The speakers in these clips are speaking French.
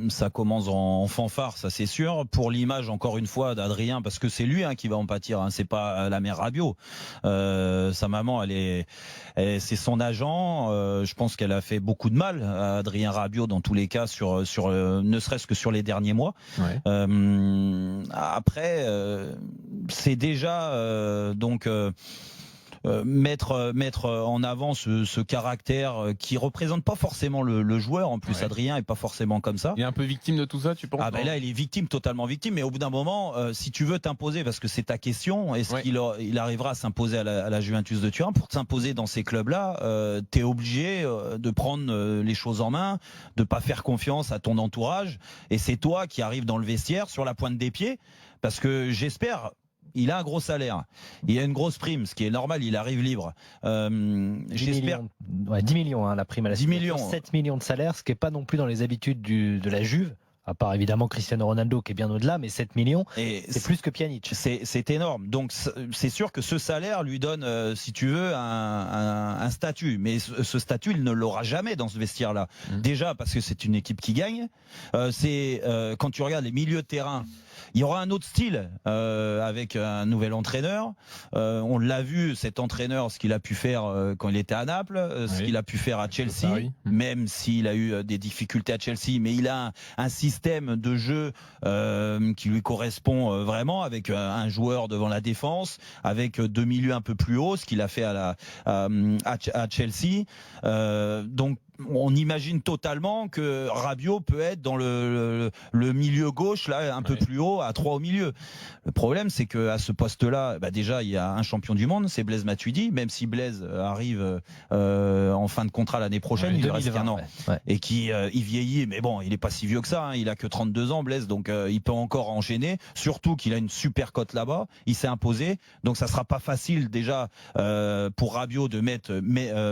ça commence en fanfare, ça c'est sûr. Pour l'image, encore une fois, d'Adrien, parce que c'est lui qui va en pâtir. C'est pas la mère Rabiot. Sa maman, c'est son agent. Je pense qu'elle a fait beaucoup de mal à Adrien Rabiot dans tous les cas, ne serait-ce que sur les derniers mois. Ouais. Après, c'est déjà mettre en avant ce caractère qui représente pas forcément le joueur. En plus, Adrien est pas forcément comme ça. Il est un peu victime de tout ça, tu penses? Là, il est victime, totalement victime. Mais au bout d'un moment, si tu veux t'imposer, parce que c'est ta question, est-ce qu'il arrivera à s'imposer à la Juventus de Turin? Pour s'imposer dans ces clubs-là, t'es obligé de prendre les choses en main, de pas faire confiance à ton entourage. Et c'est toi qui arrives dans le vestiaire sur la pointe des pieds, parce que j'espère. Il a un gros salaire, il a une grosse prime, ce qui est normal, il arrive libre. 10 millions la prime à la 10 millions. 7 millions de salaire, ce qui n'est pas non plus dans les habitudes de la Juve, à part évidemment Cristiano Ronaldo qui est bien au-delà, mais 7 millions, c'est plus que Pjanic. C'est énorme, donc c'est sûr que ce salaire lui donne, si tu veux, un statut, mais ce statut, il ne l'aura jamais dans ce vestiaire-là. Déjà parce que c'est une équipe qui gagne, quand tu regardes les milieux de terrain, il y aura un autre style avec un nouvel entraîneur. On l'a vu, cet entraîneur, ce qu'il a pu faire quand il était à Naples, ce qu'il a pu faire à Chelsea, même s'il a eu des difficultés à Chelsea, mais il a un système de jeu qui lui correspond vraiment, avec un joueur devant la défense, avec deux milieux un peu plus hauts, ce qu'il a fait à Chelsea. Donc on imagine totalement que Rabiot peut être dans le milieu gauche, là, un peu plus haut, à 3 au milieu. Le problème, c'est que à ce poste-là, déjà, il y a un champion du monde, c'est Blaise Matuidi, même si Blaise arrive en fin de contrat l'année prochaine, il lui reste qu'un an, et qui il vieillit, mais bon, il n'est pas si vieux que ça, il a que 32 ans, Blaise, donc il peut encore enchaîner, surtout qu'il a une super cote là-bas, il s'est imposé, donc ça sera pas facile déjà pour Rabiot de mettre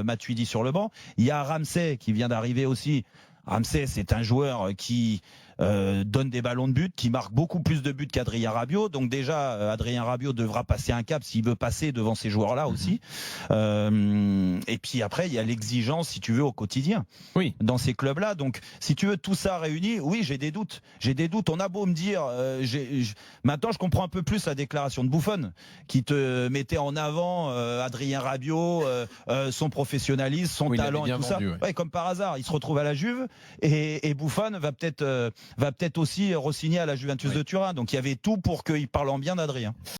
Matuidi sur le banc. Il y a Ramsey qui vient d'arriver aussi. Ramsey, c'est un joueur qui donne des ballons de but, qui marque beaucoup plus de buts qu'Adrien Rabiot. Donc déjà, Adrien Rabiot devra passer un cap s'il veut passer devant ces joueurs-là aussi. Et puis après, il y a l'exigence, si tu veux, au quotidien dans ces clubs-là. Donc, si tu veux, tout ça réuni, oui, j'ai des doutes. J'ai des doutes. On a beau me dire, maintenant, je comprends un peu plus la déclaration de Buffon, qui te mettait en avant Adrien Rabiot, son professionnalisme, son talent et tout ça. Comme par hasard, il se retrouve à la Juve et Buffon va peut-être aussi re-signer à la Juventus de Turin. Donc il y avait tout pour qu'il parle en bien d'Adrien.